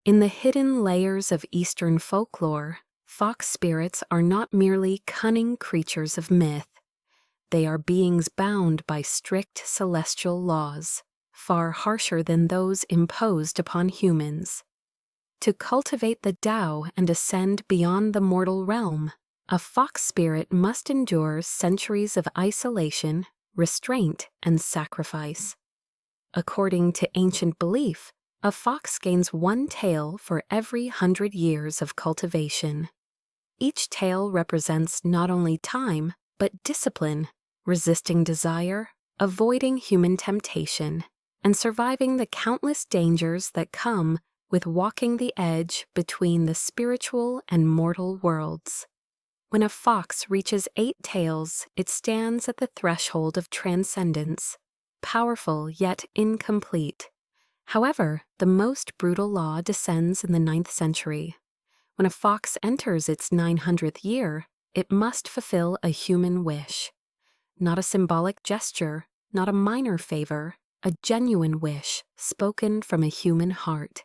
In the hidden layers of Eastern folklore, fox spirits are not merely cunning creatures of myth. They are beings bound by strict celestial laws, far harsher than those imposed upon humans. To cultivate the Tao and ascend beyond the mortal realm, a fox spirit must endure centuries of isolation, restraint, and sacrifice. According to ancient belief, a fox gains one tail for every 100 years of cultivation. Each tail represents not only time, but discipline, resisting desire, avoiding human temptation, and surviving the countless dangers that come with walking the edge between the spiritual and mortal worlds. When a fox reaches 8 tails, it stands at the threshold of transcendence, powerful yet incomplete. However, the most brutal law descends in the 9th century. When a fox enters its 900th year, it must fulfill a human wish. Not a symbolic gesture, not a minor favor, a genuine wish spoken from a human heart.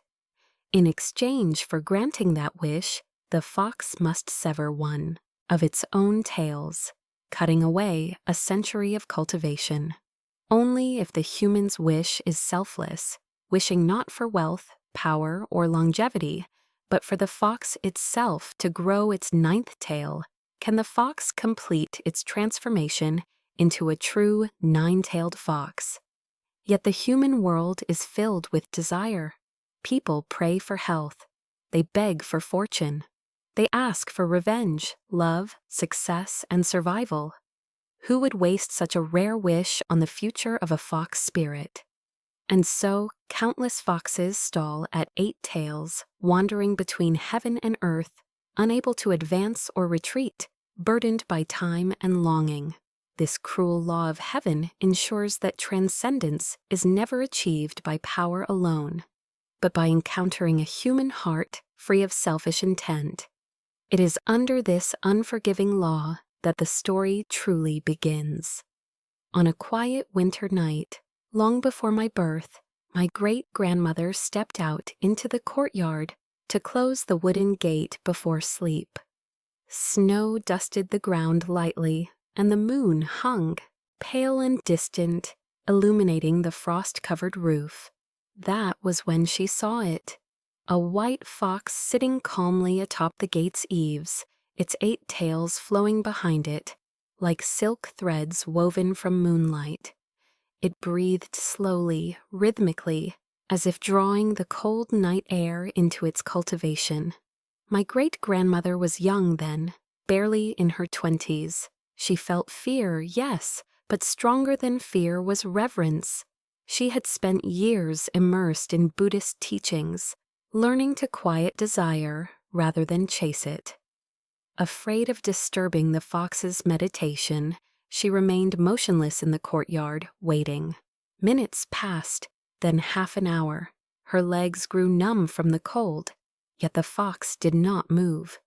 In exchange for granting that wish, the fox must sever one of its own tails, cutting away a century of cultivation. Only if the human's wish is selfless, wishing not for wealth, power, or longevity, but for the fox itself to grow its 9th tail, can the fox complete its transformation into a true 9-tailed fox. Yet the human world is filled with desire. People pray for health. They beg for fortune. They ask for revenge, love, success, and survival. Who would waste such a rare wish on the future of a fox spirit? And so, countless foxes stall at 8 tails, wandering between heaven and earth, unable to advance or retreat, burdened by time and longing. This cruel law of heaven ensures that transcendence is never achieved by power alone, but by encountering a human heart free of selfish intent. It is under this unforgiving law that the story truly begins. On a quiet winter night, long before my birth, my great-grandmother stepped out into the courtyard to close the wooden gate before sleep. Snow dusted the ground lightly, and the moon hung, pale and distant, illuminating the frost-covered roof. That was when she saw it. A white fox sitting calmly atop the gate's eaves, its 8 tails flowing behind it, like silk threads woven from moonlight. It breathed slowly, rhythmically, as if drawing the cold night air into its cultivation. My great-grandmother was young then, barely in her 20s. She felt fear, yes, but stronger than fear was reverence. She had spent years immersed in Buddhist teachings, learning to quiet desire rather than chase it. Afraid of disturbing the fox's meditation, she remained motionless in the courtyard, waiting. Minutes passed, then half an hour. Her legs grew numb from the cold, yet the fox did not move.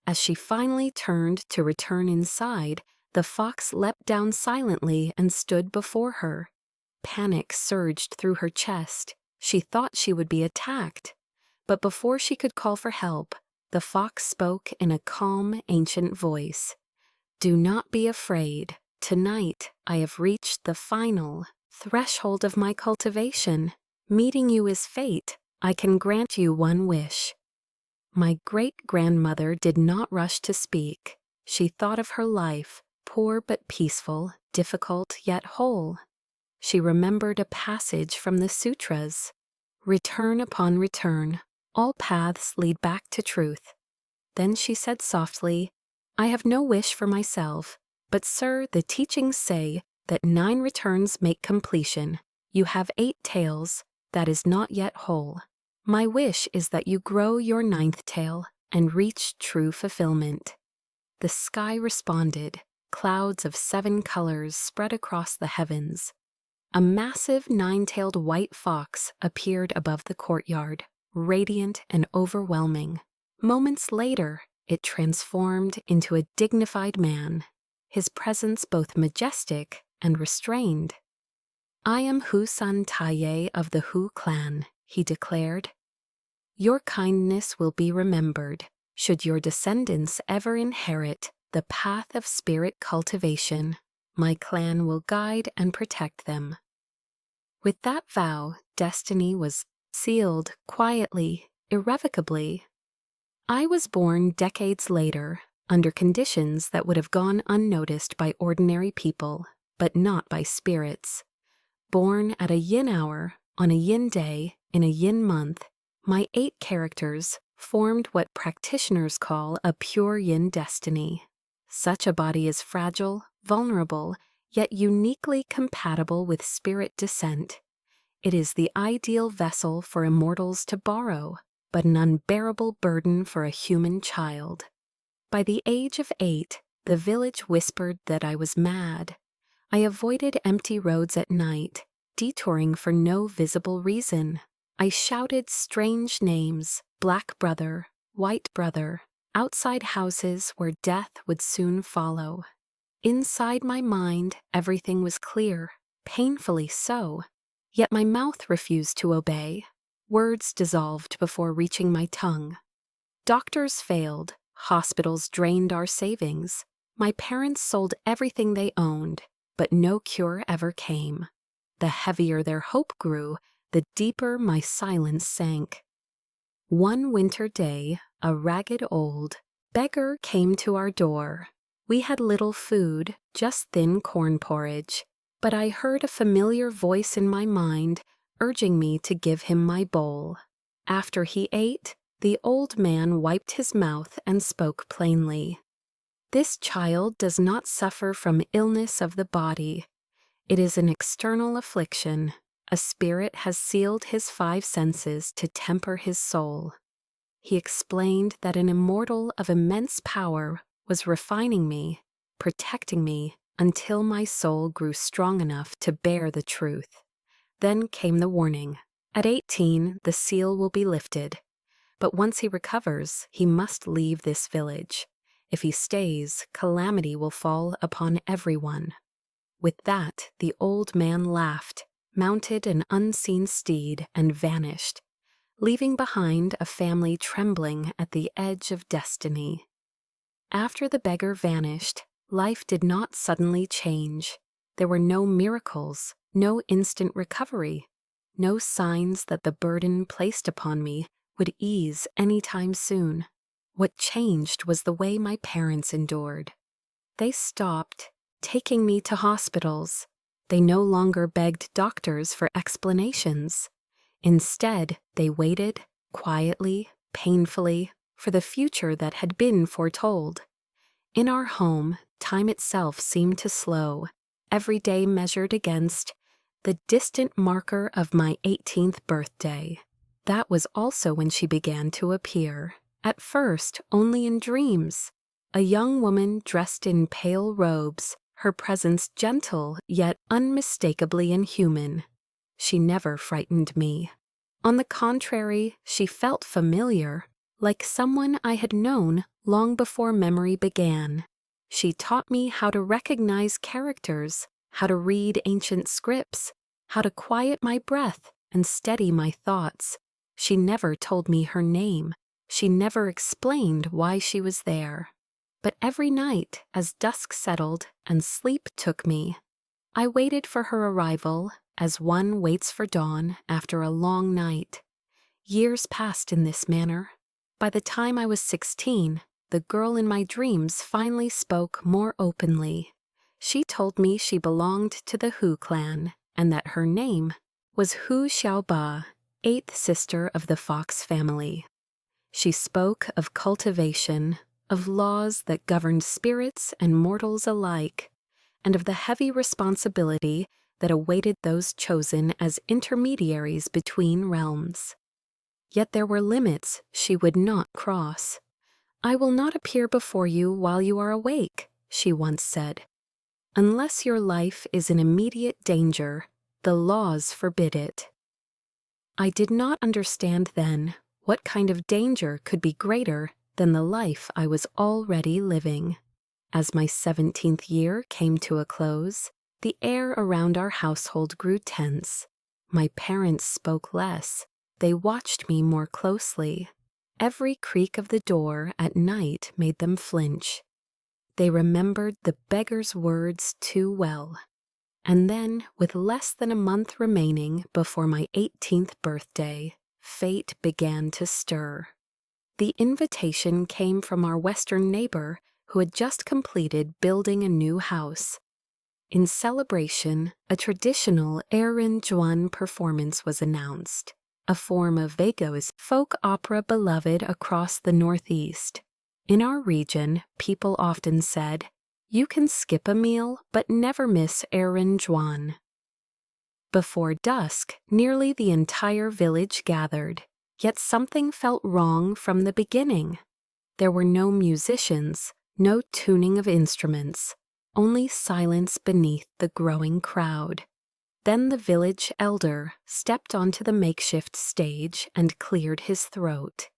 As she finally turned to return inside, the fox leapt down silently and stood before her. Panic surged through her chest. She thought she would be attacked. But before she could call for help, the fox spoke in a calm, ancient voice. "Do not be afraid. Tonight I have reached the final threshold of my cultivation. Meeting you is fate. I can grant you one wish." My great-grandmother did not rush to speak. She thought of her life, poor but peaceful, difficult yet whole. She remembered a passage from the sutras. Return upon return, all paths lead back to truth. Then she said softly, "I have no wish for myself, but sir, the teachings say that 9 returns make completion. You have 8 tails, that is not yet whole. My wish is that you grow your 9th tail and reach true fulfillment." The sky responded. Clouds of 7 colors spread across the heavens. A massive 9-tailed white fox appeared above the courtyard, radiant and overwhelming. Moments later, it transformed into a dignified man, his presence both majestic and restrained. "I am Hu San Taye of the Hu clan," he declared. Your kindness will be remembered, should your descendants ever inherit the path of spirit cultivation. My clan will guide and protect them. With that vow, destiny was sealed quietly, irrevocably. I was born decades later, under conditions that would have gone unnoticed by ordinary people, but not by spirits. Born at a yin hour, on a yin day, in a yin month, my 8 characters formed what practitioners call a pure yin destiny. Such a body is fragile, vulnerable, yet uniquely compatible with spirit descent. It is the ideal vessel for immortals to borrow, but an unbearable burden for a human child. By the age of 8, the village whispered that I was mad. I avoided empty roads at night, detouring for no visible reason. I shouted strange names, Black Brother, White Brother, outside houses where death would soon follow. Inside my mind, everything was clear, painfully so, yet my mouth refused to obey. Words dissolved before reaching my tongue. Doctors failed, hospitals drained our savings. My parents sold everything they owned, but no cure ever came. The heavier their hope grew, the deeper my silence sank. One winter day, a ragged old beggar came to our door. We had little food, just thin corn porridge, but I heard a familiar voice in my mind urging me to give him my bowl. After he ate, the old man wiped his mouth and spoke plainly. This child does not suffer from illness of the body. It is an external affliction. A spirit has sealed his 5 senses to temper his soul. He explained that an immortal of immense power was refining me, protecting me, until my soul grew strong enough to bear the truth. Then came the warning. At 18, the seal will be lifted. But once he recovers, he must leave this village. If he stays, calamity will fall upon everyone. With that, the old man laughed, mounted an unseen steed, and vanished, leaving behind a family trembling at the edge of destiny. After the beggar vanished, life did not suddenly change. There were no miracles, no instant recovery, no signs that the burden placed upon me would ease any time soon. What changed was the way my parents endured. They stopped taking me to hospitals. They no longer begged doctors for explanations. Instead, they waited, quietly, painfully, for the future that had been foretold. In our home, time itself seemed to slow, every day measured against the distant marker of my 18th birthday. That was also when she began to appear, at first only in dreams. A young woman dressed in pale robes, her presence gentle yet unmistakably inhuman. She never frightened me. On the contrary, she felt familiar, like someone I had known long before memory began. She taught me how to recognize characters, how to read ancient scripts, how to quiet my breath and steady my thoughts. She never told me her name. She never explained why she was there. But every night, as dusk settled and sleep took me, I waited for her arrival, as one waits for dawn after a long night. Years passed in this manner. By the time I was 16, the girl in my dreams finally spoke more openly. She told me she belonged to the Hu clan, and that her name was Hu Xiaoba, 8th sister of the Fox family. She spoke of cultivation, of laws that governed spirits and mortals alike, and of the heavy responsibility that awaited those chosen as intermediaries between realms. Yet there were limits she would not cross. "I will not appear before you while you are awake," she once said. "Unless your life is in immediate danger, the laws forbid it." I did not understand then what kind of danger could be greater than the life I was already living. As my 17th year came to a close, the air around our household grew tense. My parents spoke less. They watched me more closely. Every creak of the door at night made them flinch. They remembered the beggar's words too well. And then, with less than a month remaining before my 18th birthday, fate began to stir. The invitation came from our western neighbor who had just completed building a new house. In celebration, a traditional Erin Juan performance was announced, a form of Vego's folk opera beloved across the Northeast. In our region, people often said, "You can skip a meal, but never miss Erin Juan." Before dusk, nearly the entire village gathered, yet something felt wrong from the beginning. There were no musicians, no tuning of instruments, only silence beneath the growing crowd. Then the village elder stepped onto the makeshift stage and cleared his throat.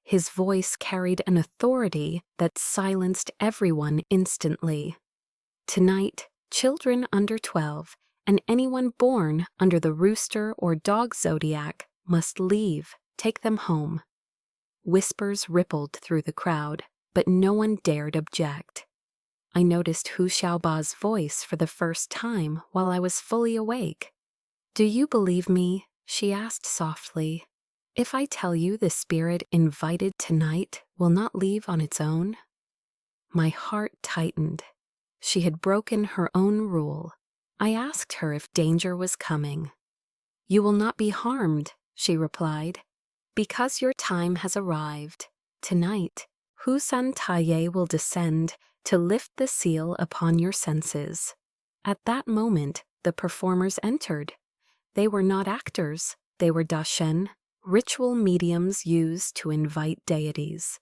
His voice carried an authority that silenced everyone instantly. Tonight, children under 12 and anyone born under the rooster or dog zodiac must leave, take them home. Whispers rippled through the crowd, but no one dared object. I noticed Hu Xiaoba's voice for the first time while I was fully awake. "Do you believe me?" she asked softly. "If I tell you the spirit invited tonight will not leave on its own?" My heart tightened. She had broken her own rule. I asked her if danger was coming. "You will not be harmed," she replied, "because your time has arrived. Tonight, Hu San Taiye will descend to lift the seal upon your senses." At that moment, the performers entered. They were not actors, they were dashen, ritual mediums used to invite deities.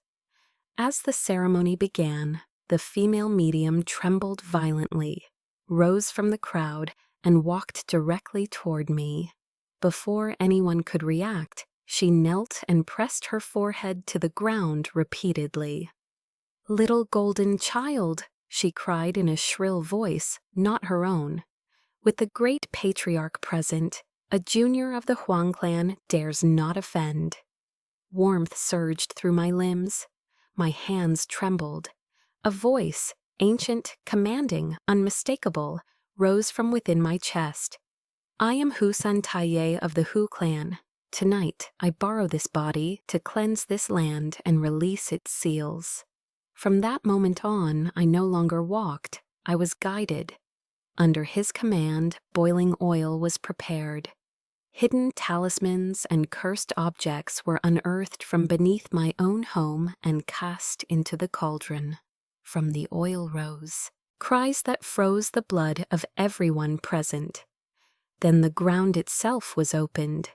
As the ceremony began, the female medium trembled violently, rose from the crowd, and walked directly toward me. Before anyone could react, she knelt and pressed her forehead to the ground repeatedly. "Little golden child," she cried in a shrill voice, not her own. "With the great patriarch present, a junior of the Huang clan dares not offend." Warmth surged through my limbs. My hands trembled. A voice, ancient, commanding, unmistakable, rose from within my chest. "I am Hu San Taiye of the Hu clan. Tonight, I borrow this body to cleanse this land and release its seals." From that moment on, I no longer walked, I was guided. Under his command, boiling oil was prepared. Hidden talismans and cursed objects were unearthed from beneath my own home and cast into the cauldron. From the oil rose cries that froze the blood of everyone present. Then the ground itself was opened.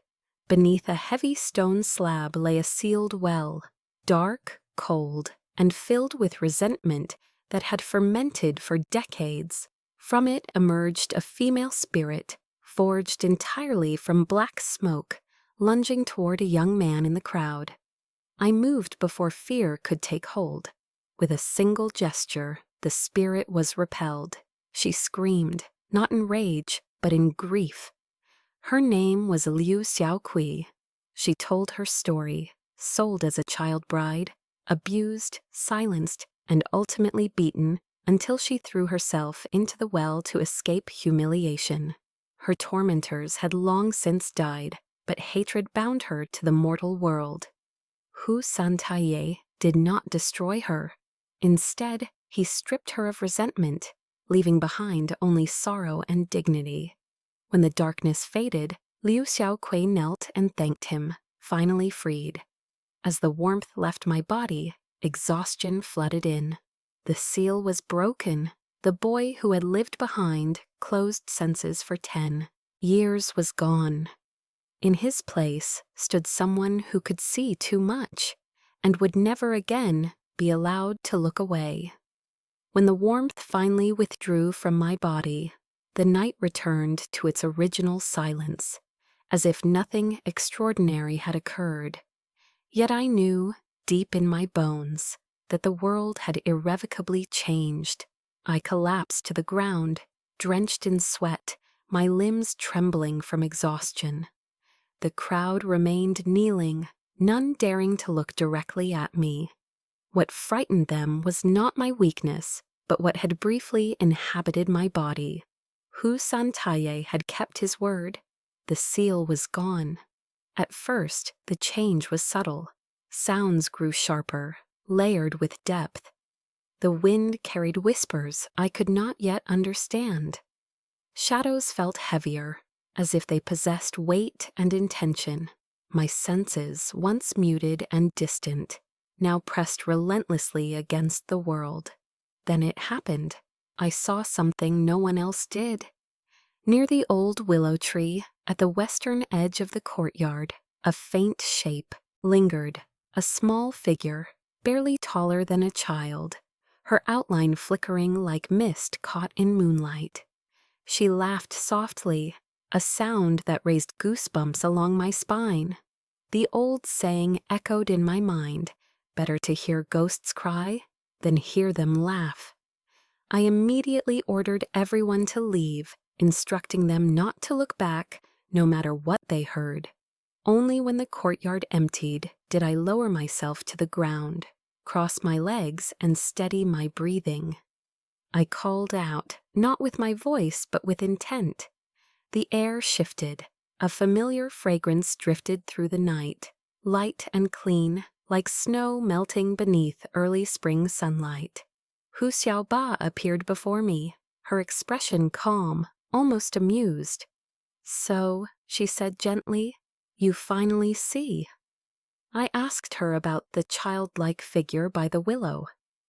Beneath a heavy stone slab lay a sealed well, dark, cold, and filled with resentment that had fermented for decades. From it emerged a female spirit, forged entirely from black smoke, lunging toward a young man in the crowd. I moved before fear could take hold. With a single gesture, the spirit was repelled. She screamed, not in rage, but in grief. Her name was Liu Xiaokui. She told her story, sold as a child bride, abused, silenced, and ultimately beaten until she threw herself into the well to escape humiliation. Her tormentors had long since died, but hatred bound her to the mortal world. Hu San Taiye did not destroy her. Instead, he stripped her of resentment, leaving behind only sorrow and dignity. When the darkness faded, Liu Xiaokui knelt and thanked him, finally freed. As the warmth left my body, exhaustion flooded in. The seal was broken. The boy who had lived behind, closed senses for 10 years, was gone. In his place stood someone who could see too much, and would never again be allowed to look away. When the warmth finally withdrew from my body, the night returned to its original silence, as if nothing extraordinary had occurred. Yet I knew, deep in my bones, that the world had irrevocably changed. I collapsed to the ground, drenched in sweat, my limbs trembling from exhaustion. The crowd remained kneeling, none daring to look directly at me. What frightened them was not my weakness, but what had briefly inhabited my body. Hu Santaye had kept his word. The seal was gone. At first, the change was subtle. Sounds grew sharper, layered with depth. The wind carried whispers I could not yet understand. Shadows felt heavier, as if they possessed weight and intention. My senses, once muted and distant, now pressed relentlessly against the world. Then it happened. I saw something no one else did. Near the old willow tree, at the western edge of the courtyard, a faint shape lingered, a small figure, barely taller than a child, her outline flickering like mist caught in moonlight. She laughed softly, a sound that raised goosebumps along my spine. The old saying echoed in my mind, better to hear ghosts cry than hear them laugh. I immediately ordered everyone to leave, instructing them not to look back, no matter what they heard. Only when the courtyard emptied did I lower myself to the ground, cross my legs, and steady my breathing. I called out, not with my voice, but with intent. The air shifted. A familiar fragrance drifted through the night, light and clean, like snow melting beneath early spring sunlight. Hu Xiaoba appeared before me, her expression calm, almost amused. "So," she said gently, "you finally see." I asked her about the childlike figure by the willow.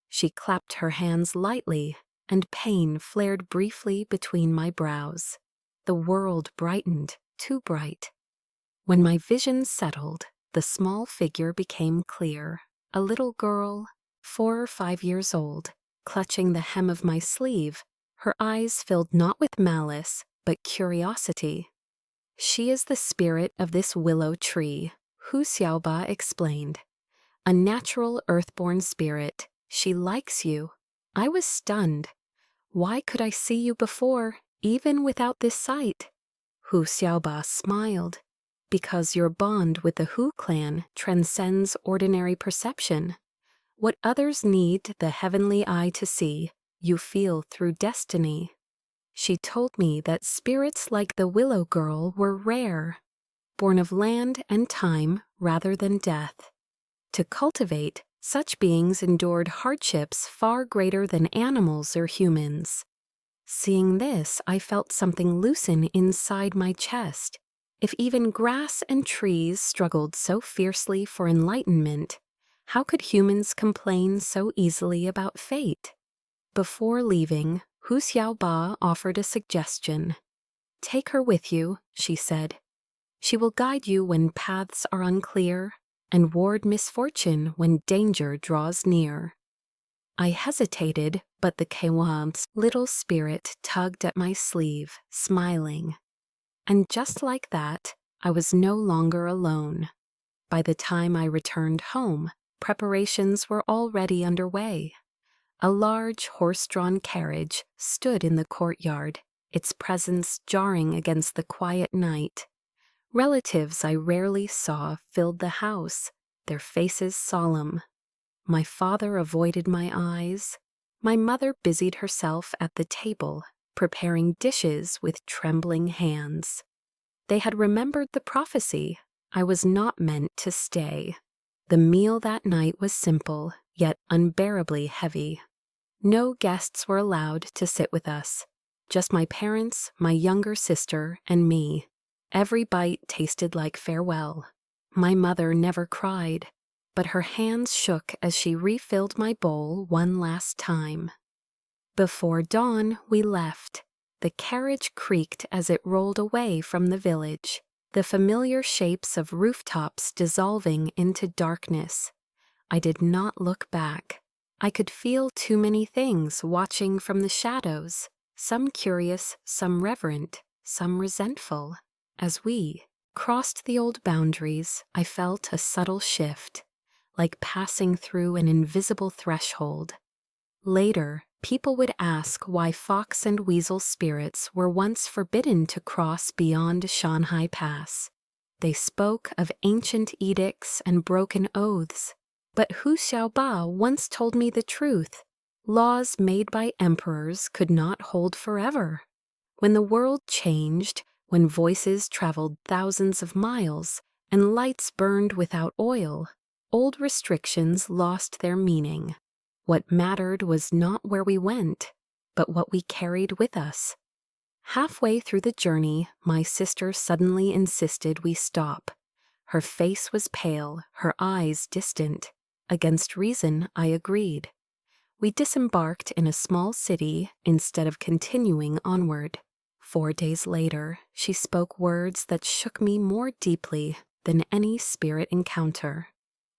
She clapped her hands lightly, and pain flared briefly between my brows. The world brightened, too bright. When my vision settled, the small figure became clear. A little girl, 4 or 5 years old, clutching the hem of my sleeve, her eyes filled not with malice, but curiosity. "She is the spirit of this willow tree," Hu Xiaoba explained. "A natural earthborn spirit. She likes you." I was stunned. Why could I see you before, even without this sight? Hu Xiaoba smiled. "Because your bond with the Hu clan transcends ordinary perception. What others need the heavenly eye to see, you feel through destiny." She told me that spirits like the willow girl were rare, born of land and time rather than death. To cultivate, such beings endured hardships far greater than animals or humans. Seeing this, I felt something loosen inside my chest. If even grass and trees struggled so fiercely for enlightenment, how could humans complain so easily about fate? Before leaving, Hu Xiaoba offered a suggestion. "Take her with you," she said. "She will guide you when paths are unclear, and ward misfortune when danger draws near." I hesitated, but the Kewan's little spirit tugged at my sleeve, smiling. And just like that, I was no longer alone. By the time I returned home, preparations were already underway. A large horse-drawn carriage stood in the courtyard, its presence jarring against the quiet night. Relatives I rarely saw filled the house, their faces solemn. My father avoided my eyes. My mother busied herself at the table, preparing dishes with trembling hands. They had remembered the prophecy. I was not meant to stay. The meal that night was simple, yet unbearably heavy. No guests were allowed to sit with us. Just my parents, my younger sister, and me. Every bite tasted like farewell. My mother never cried, but her hands shook as she refilled my bowl one last time. Before dawn, we left. The carriage creaked as it rolled away from the village, the familiar shapes of rooftops dissolving into darkness. I did not look back. I could feel too many things watching from the shadows, some curious, some reverent, some resentful. As we crossed the old boundaries, I felt a subtle shift, like passing through an invisible threshold. Later, people would ask why fox and weasel spirits were once forbidden to cross beyond Shanghai Pass. They spoke of ancient edicts and broken oaths. But Hu Xiaoba once told me the truth. Laws made by emperors could not hold forever. When the world changed, when voices traveled thousands of miles and lights burned without oil, old restrictions lost their meaning. What mattered was not where we went, but what we carried with us. Halfway through the journey, my sister suddenly insisted we stop. Her face was pale, her eyes distant. Against reason, I agreed. We disembarked in a small city instead of continuing onward. 4 days later, she spoke words that shook me more deeply than any spirit encounter.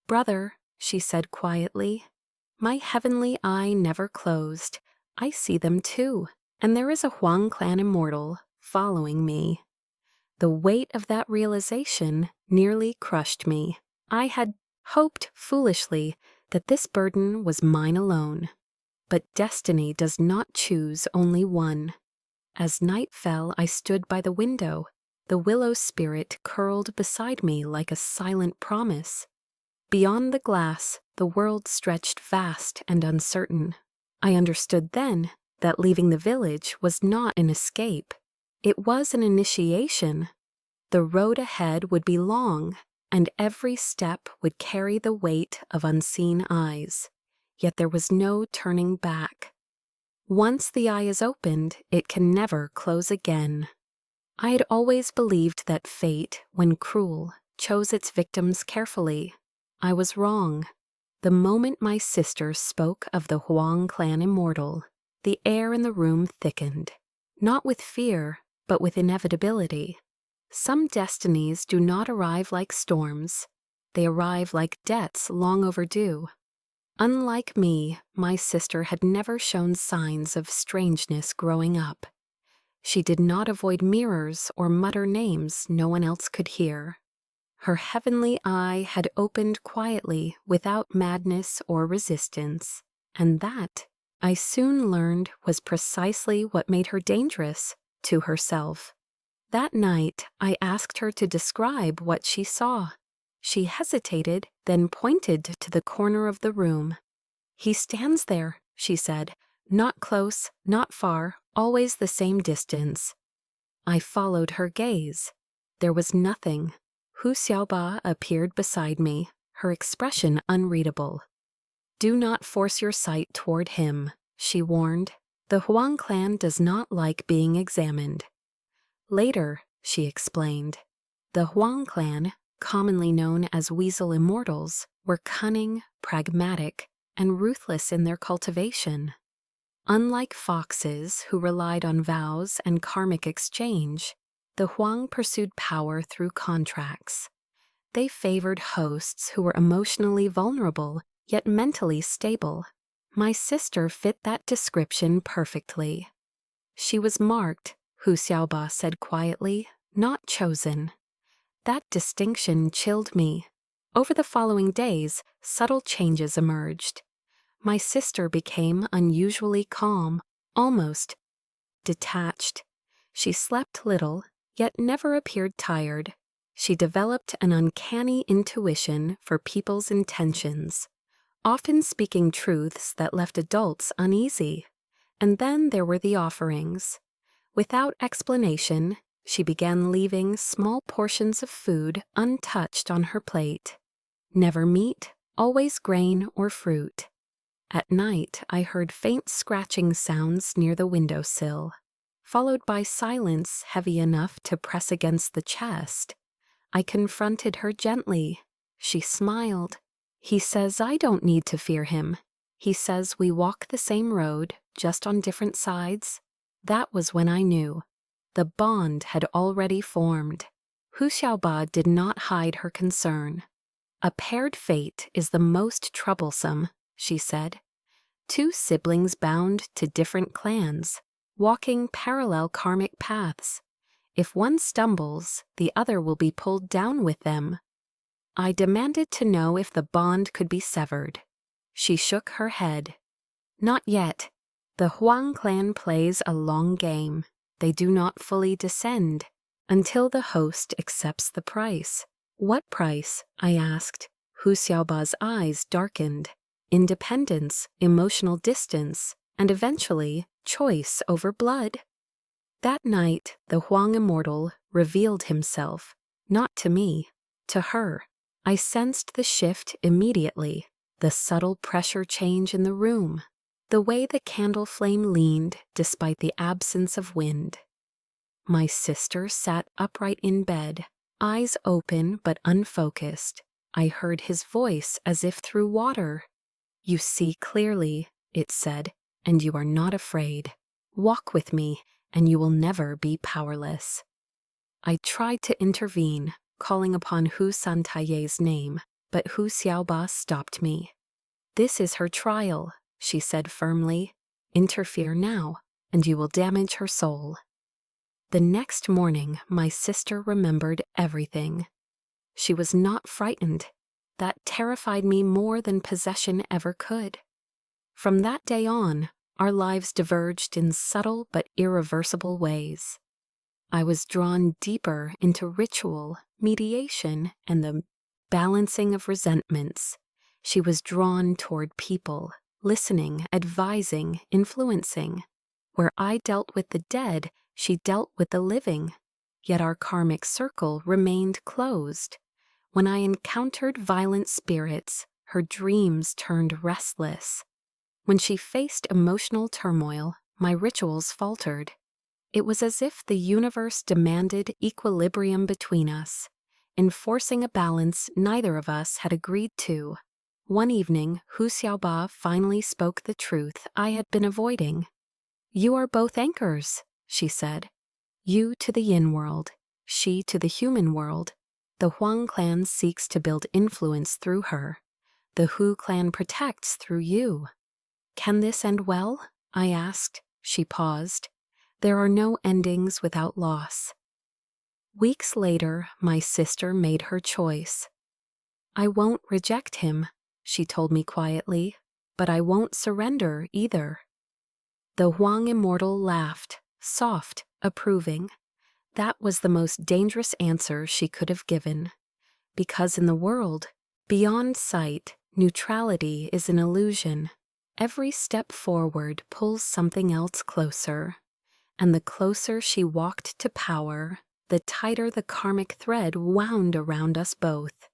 "Brother," she said quietly, "my heavenly eye never closed. I see them too, and there is a Huang clan immortal following me." The weight of that realization nearly crushed me. I had hoped foolishly that this burden was mine alone. But destiny does not choose only one. As night fell, I stood by the window. The willow spirit curled beside me like a silent promise. Beyond the glass, the world stretched vast and uncertain. I understood then that leaving the village was not an escape. It was an initiation. The road ahead would be long, and every step would carry the weight of unseen eyes. Yet there was no turning back. Once the eye is opened, it can never close again. I had always believed that fate, when cruel, chose its victims carefully. I was wrong. The moment my sister spoke of the Huang clan immortal, the air in the room thickened, not with fear, but with inevitability. Some destinies do not arrive like storms. They arrive like debts long overdue. Unlike me, my sister had never shown signs of strangeness growing up. She did not avoid mirrors or mutter names no one else could hear. Her heavenly eye had opened quietly without madness or resistance, and that, I soon learned, was precisely what made her dangerous to herself. That night, I asked her to describe what she saw. She hesitated, then pointed to the corner of the room. "He stands there," she said. "Not close, not far, always the same distance." I followed her gaze. There was nothing. Hu Xiaoba appeared beside me, her expression unreadable. "Do not force your sight toward him," she warned. "The Huang clan does not like being examined." Later, she explained, the Huang clan, commonly known as Weasel Immortals, were cunning, pragmatic, and ruthless in their cultivation. Unlike foxes who relied on vows and karmic exchange, the Huang pursued power through contracts. They favored hosts who were emotionally vulnerable yet mentally stable. My sister fit that description perfectly. She was marked, Hu Xiaoba said quietly, not chosen. That distinction chilled me. Over the following days, subtle changes emerged. My sister became unusually calm, almost detached. She slept little, yet never appeared tired. She developed an uncanny intuition for people's intentions, often speaking truths that left adults uneasy. And then there were the offerings. Without explanation, she began leaving small portions of food untouched on her plate. Never meat, always grain or fruit. At night, I heard faint scratching sounds near the windowsill, followed by silence heavy enough to press against the chest. I confronted her gently. She smiled. "He says I don't need to fear him. He says we walk the same road, just on different sides." That was when I knew. The bond had already formed. Hu Xiaoba did not hide her concern. "A paired fate is the most troublesome," she said. "Two siblings bound to different clans, walking parallel karmic paths. If one stumbles, the other will be pulled down with them." I demanded to know if the bond could be severed. She shook her head. "Not yet. The Huang clan plays a long game. They do not fully descend. until the host accepts the price. What price? I asked. Hu Xiaoba's eyes darkened. Independence, emotional distance, and eventually, choice over blood. That night, the Huang immortal revealed himself, not to me, to her. I sensed the shift immediately, the subtle pressure change in the room, the way the candle flame leaned despite the absence of wind. My sister sat upright in bed, eyes open but unfocused. I heard his voice as if through water. "You see clearly," it said, "and you are not afraid. Walk with me, and you will never be powerless." I tried to intervene, calling upon Hu Santaye's name, but Hu Xiaoba stopped me. "This is her trial," she said firmly. "Interfere now, and you will damage her soul." The next morning, my sister remembered everything. She was not frightened. That terrified me more than possession ever could. From that day on, our lives diverged in subtle but irreversible ways. I was drawn deeper into ritual, mediation, and the balancing of resentments. She was drawn toward people, listening, advising, influencing. Where I dealt with the dead, she dealt with the living. Yet our karmic circle remained closed. When I encountered violent spirits, her dreams turned restless. When she faced emotional turmoil, my rituals faltered. It was as if the universe demanded equilibrium between us, enforcing a balance neither of us had agreed to. One evening, Hu Xiaoba finally spoke the truth I had been avoiding. "You are both anchors," she said. "You to the yin world, she to the human world. The Huang clan seeks to build influence through her. The Hu clan protects through you." "Can this end well?" I asked. She paused. "There are no endings without loss." Weeks later, my sister made her choice. "I won't reject him," she told me quietly, "but I won't surrender either." The Huang immortal laughed, soft, approving. That was the most dangerous answer she could have given. Because in the world, beyond sight, neutrality is an illusion. Every step forward pulls something else closer. And the closer she walked to power, the tighter the karmic thread wound around us both.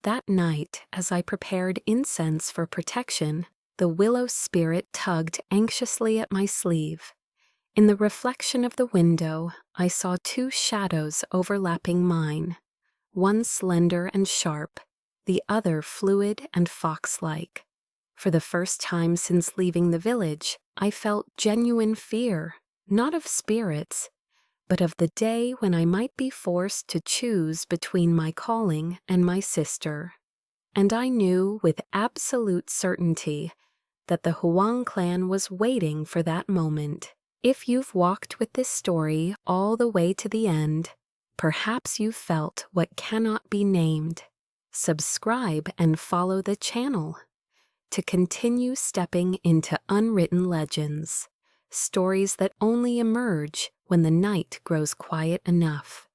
That night, as I prepared incense for protection, the willow spirit tugged anxiously at my sleeve. In the reflection of the window, I saw two shadows overlapping mine, one slender and sharp, the other fluid and fox-like. For the first time since leaving the village, I felt genuine fear, not of spirits, but of the day when I might be forced to choose between my calling and my sister. And I knew with absolute certainty that the Huang clan was waiting for that moment. If you've walked with this story all the way to the end, perhaps you've felt what cannot be named. Subscribe and follow the channel to continue stepping into unwritten legends, stories that only emerge when the night grows quiet enough.